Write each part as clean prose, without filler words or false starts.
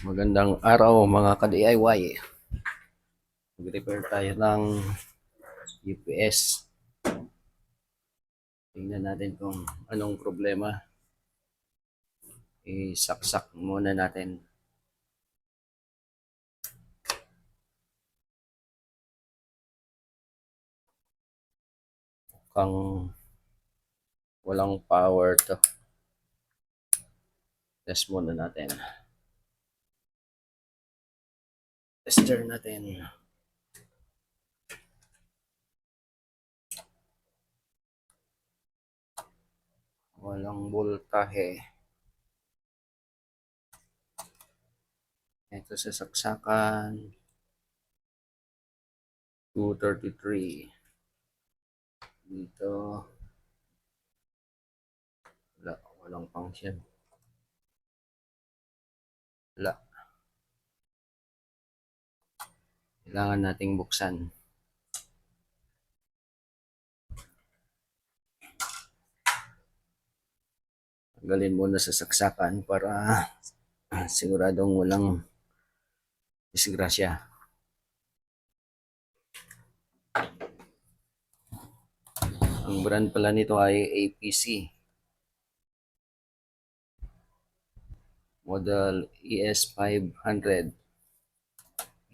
Magandang araw mga ka-DIY. Mag-repair tayo ng UPS. Tingnan natin kung anong problema. Isaksak muna natin. Mukhang walang power to. Test muna natin. Tester natin. Walang voltahe. Ito sa saksakan. 233. Dito. Walang function. Wala. Kailangan nating buksan. Tanggalin muna sa saksakan para siguradong walang disgrasya. Ang brand pala nito ay APC. Model ES500.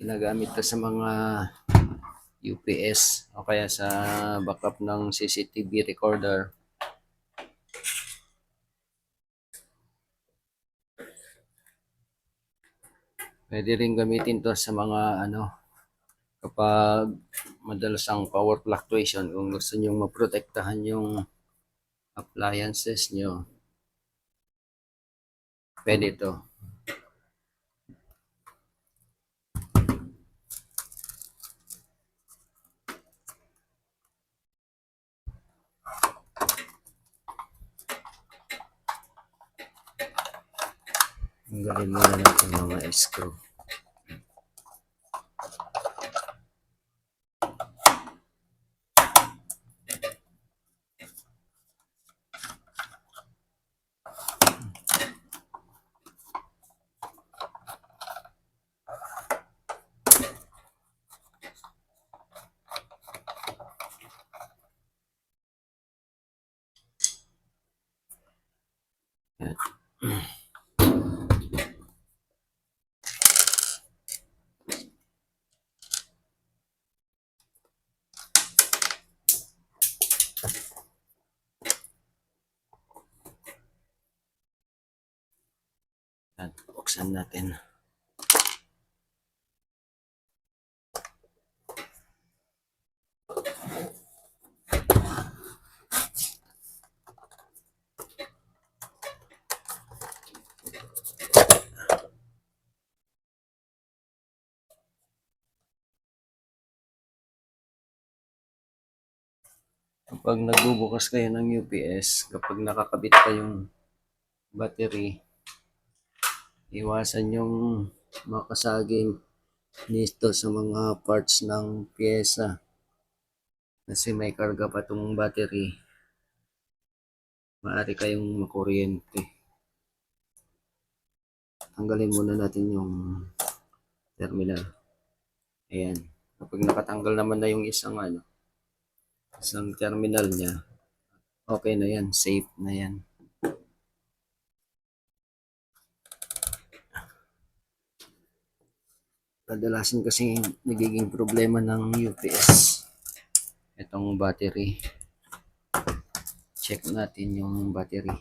Ginagamit ka sa mga UPS o kaya sa backup ng CCTV recorder. Pwede rin gamitin to sa mga kapag madalas ang power fluctuation, kung gusto nyo maprotektahan yung appliances nyo, pwede to. Tanggalin muna natin mga screw. Yan. At buksan natin. Kapag nagbubukas kayo ng UPS, kapag nakakabit pa yung battery, iwasan yung makasaging nito sa mga parts ng pyesa. Kasi may karga pa itong battery. Maaari kayong makuryente. Tanggalin muna natin yung terminal. Ayan. Kapag nakatanggal naman na yung isang terminal niya, okay na yan. Safe na yan. Kadalasan kasi nagiging problema ng UPS itong battery. Check natin yung battery.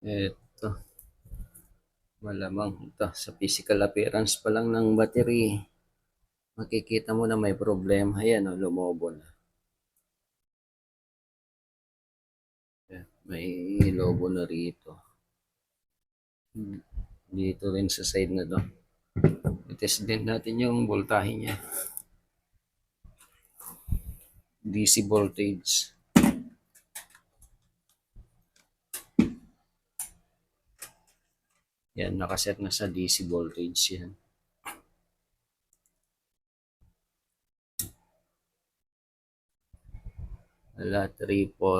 Ito, malamang ito sa physical appearance pa lang ng battery, makikita mo na may problema. Ayan, lumobo na. May lobo na rito. Dito rin sa side na to. I-test din natin yung voltahe niya. DC voltage. Yan, nakaset na sa DC voltage yan. Wala, 3 po,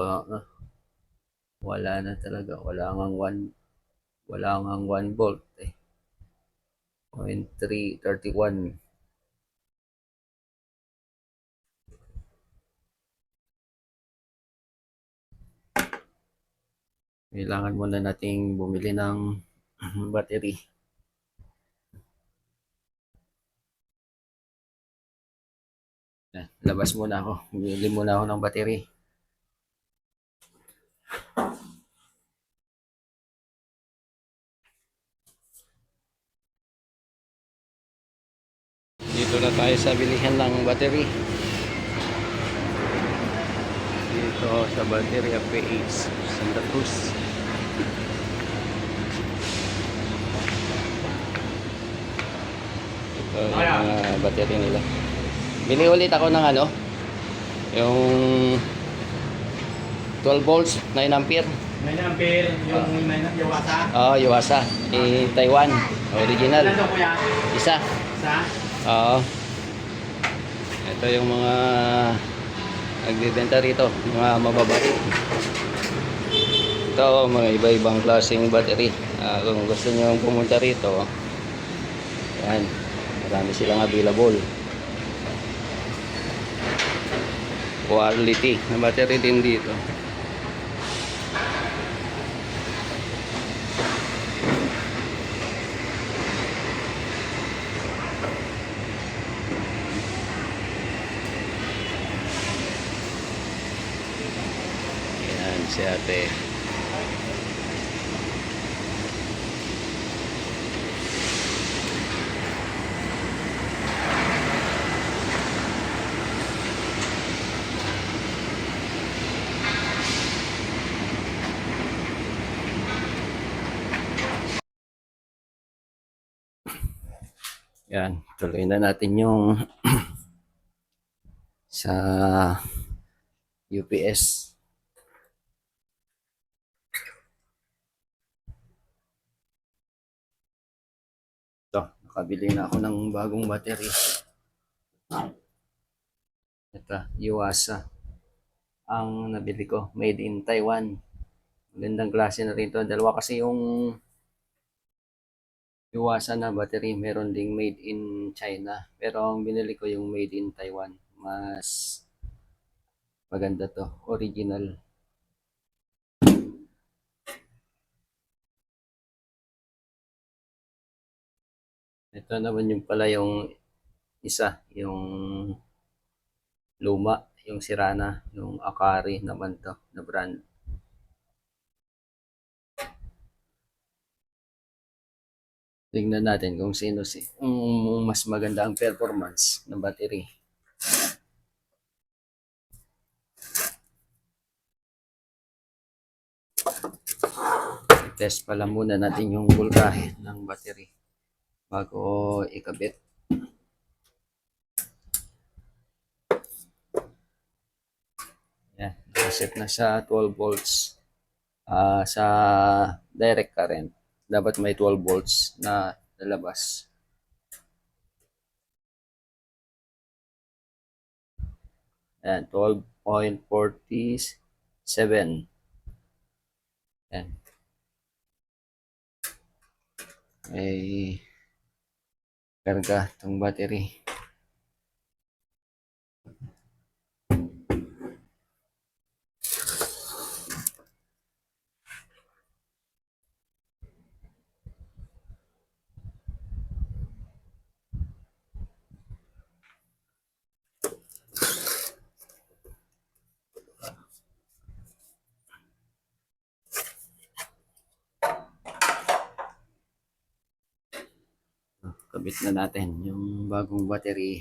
wala na talaga, wala ngang 1 volt eh. 0.331. Kailangan muna nating bumili ng battery. Labas muna ako. Bili muna ako ng battery. Dito na tayo sa bilihan ng battery. Dito sa battery of PH Santa Cruz. Ito yung mga battery nila. Bili ulit ako ng ano, yung 12 volts, 9 ampere. 9 ampere, yung Yuasa? Oo, Yuasa. Taiwan. Original. Ilan daw kuya? Isa. Isa? Oo. Ito yung mga nagbibenta rito, mga mababait. Ito, mga iba-ibang klaseng battery. Kung gusto nyo pumunta rito, yan, marami silang available. Quality na battery din dito. Yan si ate. Yan, tuloy na natin yung sa UPS. Ito, nakabili na ako ng bagong battery. Ito, Yuasa. Ang nabili ko, made in Taiwan. Magandang klase na rin ito. Dalawa kasi yung Yuasa na battery, meron ding made in China. Pero ang binili ko yung made in Taiwan. Mas maganda to, original. Ito naman yung pala yung isa, yung luma, yung Sirana, yung Akari naman to na brand. Tingnan natin kung sino mas maganda ang performance ng battery. Test pala muna natin yung voltahe ng battery bago ikabit. Yan, nakaset na sa 12 volts. Sa direct current, dapat may 12 volts na lalabas. Yan, 12.47. Yan. May karga itong battery. Kabit na natin yung bagong battery.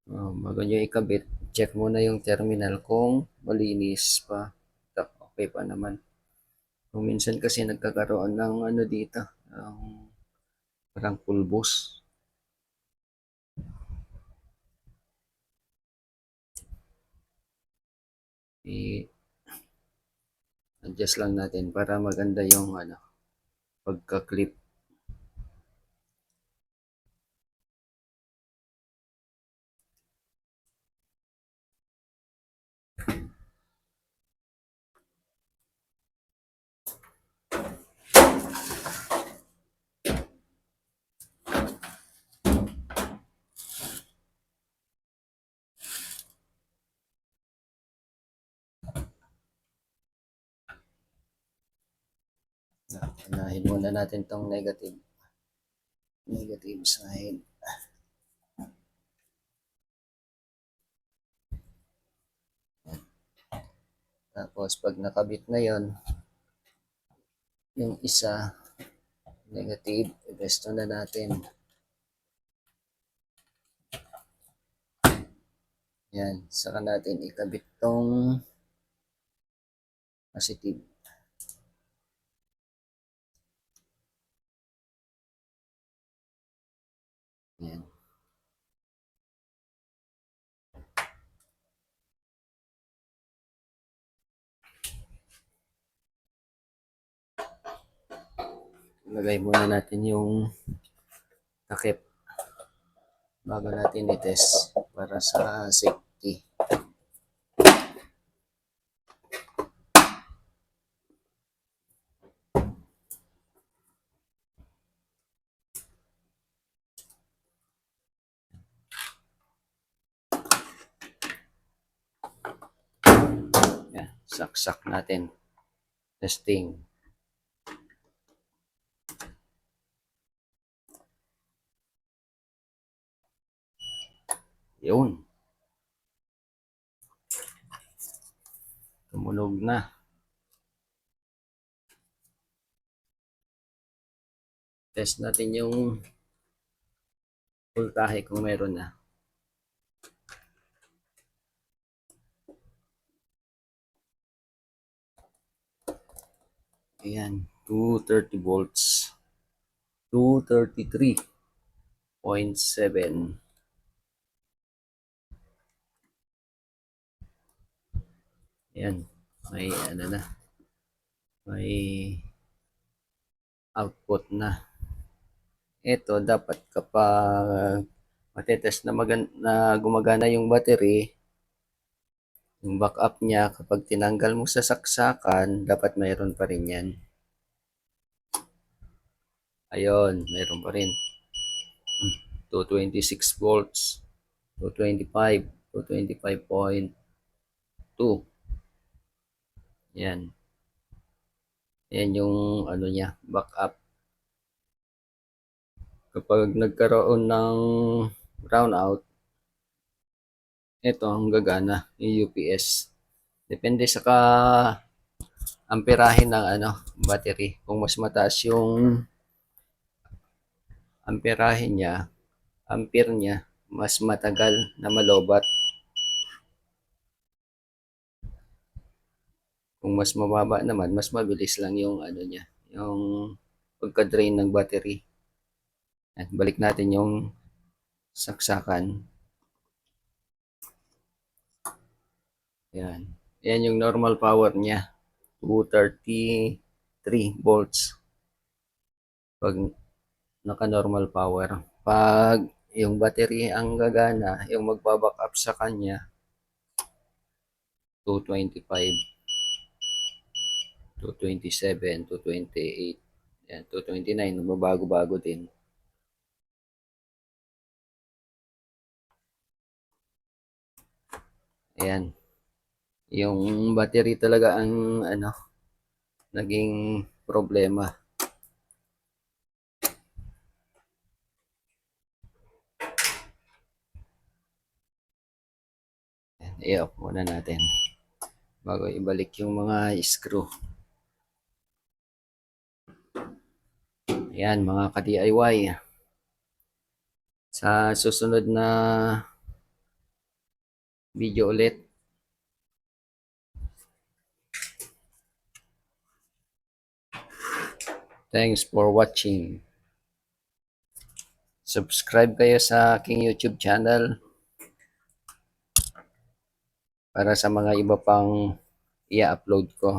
Bago nyo ikabit, check muna yung terminal kung malinis pa. Okay pa naman. Kung minsan kasi nagkakaroon ng ano dito, parang pulbos. i-adjust lang natin para maganda yung pagka-clip. Unahin muna natin tong negative side. Tapos pag nakabit na yon, yung isa negative, i-resto na natin. Yan, saka natin ikabit tong positive. Yan. Lagay muna natin yung takip bago natin i-test para sa safety. Yan, saksak natin. Testing. Yun. Tumunog na. Test natin yung voltahe kung meron na. Ayan, 230 volts. 233.7. Ayan, may may output na. Ito dapat kapag matetest na gumagana yung battery, yung backup niya, kapag tinanggal mo sa saksakan, dapat mayroon pa rin yan. Ayun, mayroon pa rin. 226 volts, 225, 225.2. Yan. Yan yung niya, backup. Kapag nagkaroon ng brownout, ito ang gagana, yung UPS. Depende sa amperahe ng battery. Kung mas mataas yung amperahe niya, ampere niya, mas matagal na malobat. Kung mas mababa naman, mas mabilis lang yung niya, yung pagka-drain ng battery. Yan, balik natin yung saksakan. Yan. Yan yung normal power niya. 233 volts. Pag naka-normal power. Pag yung battery ang gagana, yung magbaback up sa kanya, 225, 227, 228, yan, 229, nagbabago-bago din. Ayan. Yung battery talaga ang naging problema. I-off muna natin bago ibalik yung mga screw. Ayan, mga ka-DIY. Sa susunod na video ulit, thanks for watching. Subscribe kayo sa aking YouTube channel para sa mga iba pang i-upload ko.